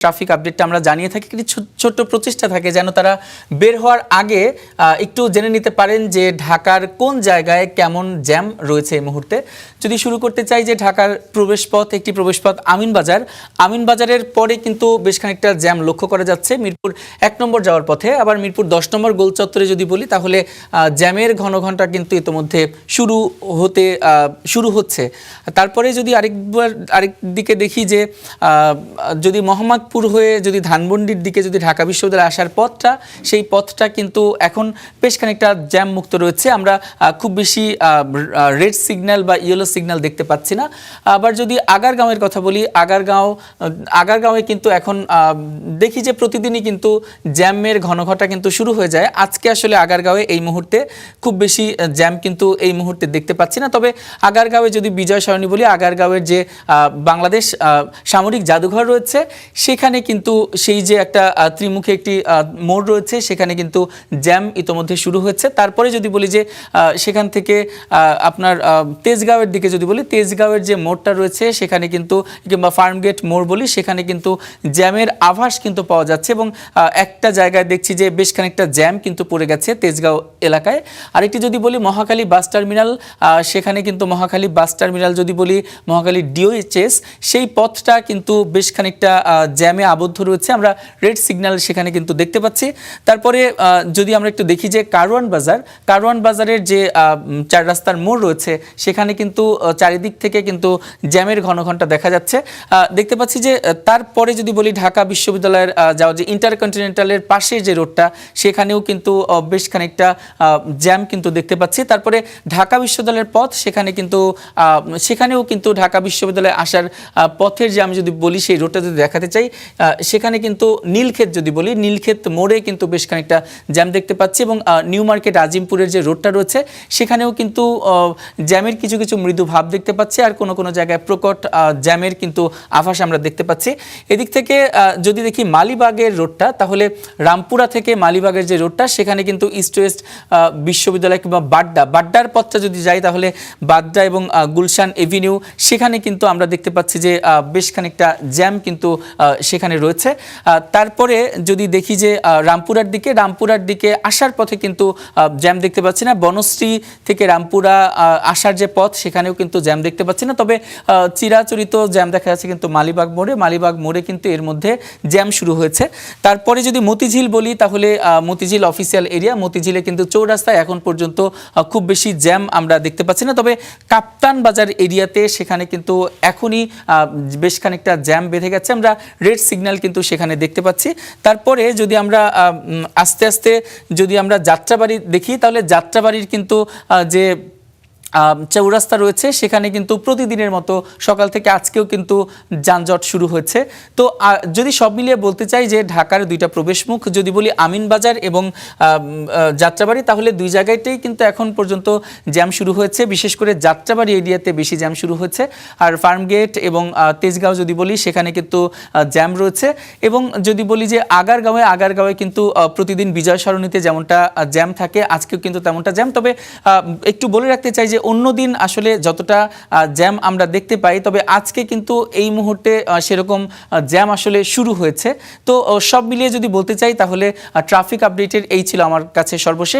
Traffic আপডেটটা আমরা জানিয়ে থাকি কিছু ছোট্ট প্রচেষ্টা থাকে যেন তারা বের হওয়ার আগে একটু জেনে নিতে পারেন যে ঢাকার কোন জায়গায় কেমন জ্যাম রয়েছে এই মুহূর্তে। যদি শুরু করতে চাই যে ঢাকার প্রবেশপথ, একটি প্রবেশপথ আমিনবাজারের পরে কিন্তু বেশ খানিকটা জ্যাম লক্ষ্য করা যাচ্ছে মিরপুর ১ নম্বর যাওয়ার পথে। আবার মিরপুর ১০ নম্বর গোল চত্বরে যদি বলি তাহলে জ্যামের ঘনঘণ্টা কিন্তু ইতোমধ্যে শুরু হচ্ছে। তারপরে যদি আরেক দিকে দেখি যে যদি মোহাম্মদপুর হয়ে যদি ধানমন্ডির দিকে যদি ঢাকা বিশ্ববিদ্যালয়ে আসার পথটা, সেই পথটা কিন্তু এখন বেশ খানিকটা জ্যাম মুক্ত রয়েছে। আমরা খুব বেশি রেড সিগন্যাল বা ইয়েলো সিগন্যাল দেখতে পাচ্ছি না। আবার যদি আগারগাঁওয়ের কথা বলি, আগারগাঁওয়ে কিন্তু এখন দেখি যে প্রতিদিনই কিন্তু জ্যামের ঘনঘটা কিন্তু শুরু হয়ে যায়। আজকে আসলে আগারগাঁওয়ে এই মুহূর্তে খুব বেশি জ্যাম কিন্তু এই মুহূর্তে দেখতে পাচ্ছি না। তবে আগারগাঁওয়ে যদি বিজয় সরণি বলি, আগারগাঁওয়ের যে বাংলাদেশ সামরিক জাদুঘর রয়েছে সেখানে কিন্তু সেই যে একটা ত্রিমুখী একটি মোড় রয়েছে সেখানে কিন্তু জ্যাম ইতোমধ্যে শুরু হয়েছে। তারপরে যদি বলি যে সেখান থেকে আপনার তেজগাঁওয়ের দিকে যদি বলি, তেজগাঁওয়ের যে মোড়টা রয়েছে সেখানে কিন্তু, কিংবা ফার্মগেট মোড় বলি, সেখানে কিন্তু জ্যামের আভাস কিন্তু পাওয়া যাচ্ছে এবং একটা জায়গায় দেখছি যে বেশ খানিকটা জ্যাম কিন্তু পড়ে গেছে তেজগাঁও এলাকায়। আরেকটি যদি বলি মহাখালী বাস টার্মিনাল, সেখানে কিন্তু মহাখালী বাস টার্মিনাল যদি বলি, মহাখালী ডিওএইচএস, সেই পথটা কিন্তু বেশ খানিকটা জ্যামে আবদ্ধ রয়েছে। আমরা রেড সিগন্যাল সেখানে কিন্তু দেখতে পাচ্ছি। তারপরে যদি আমরা একটু দেখি যে কারওয়ান বাজারের যে 4 রাস্তার মোড় রয়েছে সেখানে কিন্তু চারিদিক থেকে কিন্তু জ্যামের ঘনঘণ্টা দেখা যাচ্ছে, দেখতে পাচ্ছি যে। তারপরে যদি বলি ঢাকা বিশ্ববিদ্যালয়ের যাওয়া যে ইন্টারকন্টিনেন্টালের পাশে যে রোডটা, সেখানেও কিন্তু বেশ খানিকটা জ্যাম কিন্তু দেখতে পাচ্ছি। তারপরে ঢাকা বিশ্ববিদ্যালয়ের পথ, সেখানেও কিন্তু ঢাকা বিশ্ববিদ্যালয়ে আসার পথের যে আমি যদি বলি সেই রোডটা যদি দেখাতে চাই, সেখানে কিন্তু নীলক্ষেত যদি বলি, নীলক্ষেত মোড়ে কিন্তু বেশ খানিকটা জ্যাম দেখতে পাচ্ছি এবং নিউ মার্কেট আজিমপুরের যে রোডটা রয়েছে সেখানেও কিন্তু জ্যামের কিছু কিছু মৃদু ভাব দেখতে পাচ্ছি, আর কোনো জায়গায় প্রকট জ্যামের কিন্তু আভাস আমরা দেখতে পাচ্ছি। এদিক থেকে যদি দেখি মালিবাগের রোডটা, তাহলে রামপুরা থেকে মালিবাগের যে রোডটা সেখানে কিন্তু ইস্ট ওয়েস্ট বিশ্ববিদ্যালয় কিংবা বাড্ডার পথটা যদি যাই তাহলে বাড্ডা এবং গুলশান এভিনিউ, সেখানে কিন্তু আমরা দেখতে পাচ্ছি যে বেশ খানিকটা জ্যাম কিন্তু সেখানে রয়েছে। তারপরে যদি দেখি যে রামপুরার দিকে আসার পথে কিন্তু জ্যাম দেখতে পাচ্ছি না। বনশ্রী থেকে রামপুরা আসার যে পথ সেখানেও কিন্তু জ্যাম দেখতে পাচ্ছি না। তবে চিরাচরিত জ্যাম দেখা যাচ্ছে কিন্তু মালিবাগ মোড়ে কিন্তু এর মধ্যে জ্যাম শুরু হয়েছে। তারপরে যদি মতিঝিল বলি তাহলে মতিঝিল অফিসিয়াল এরিয়া, মতিঝিলে কিন্তু চৌরাস্তায় এখন পর্যন্ত খুব বেশি জ্যাম আমরা দেখতে পাচ্ছি না। তবে কাপ্তান বাজার এরিয়াতে সেখানে কিন্তু এখনই বেশ খানিকটা জ্যাম বেঁধে গেছে, আমরা রেড সিগন্যাল কিন্তু সেখানে দেখতে পাচ্ছি। তারপরে যদি আমরা আস্তে আস্তে যদি আমরা যাত্রাবাড়ি দেখি, তাহলে যাত্রাবাড়ির কিন্তু যে চৌরাস্তা রয়েছে সেখানে কিন্তু প্রতিদিনের মতো সকাল থেকে আজকেও কিন্তু যানজট শুরু হয়েছে। তো যদি সব মিলিয়ে বলতে চাই যে ঢাকার দুইটা প্রবেশমুখ যদি বলি আমিনবাজার এবং যাত্রাবাড়ি, তাহলে দুই জায়গাতেই কিন্তু এখন পর্যন্ত জ্যাম শুরু হয়েছে। বিশেষ করে যাত্রাবাড়ি এরিয়াতে বেশি জ্যাম শুরু হয়েছে, আর ফার্মগেট এবং তেজগাঁও যদি বলি সেখানে কিন্তু জ্যাম রয়েছে। এবং যদি বলি যে আগারগাঁওয়ে কিন্তু প্রতিদিন বিজয় সরণিতে যেমনটা জ্যাম থাকে আজকেও কিন্তু তেমনটা জ্যাম। তবে একটু বলে রাখতে চাই যে অন্যদিন আসলে যতটা জ্যাম আমরা দেখতে পাই, তবে আজকে কিন্তু এই মুহূর্তে সেরকম জ্যাম আসলে শুরু হয়েছে। তো সব মিলিয়ে যদি বলতে চাই তাহলে ট্রাফিক আপডেটের এই ছিল আমার কাছে সর্বশেষ।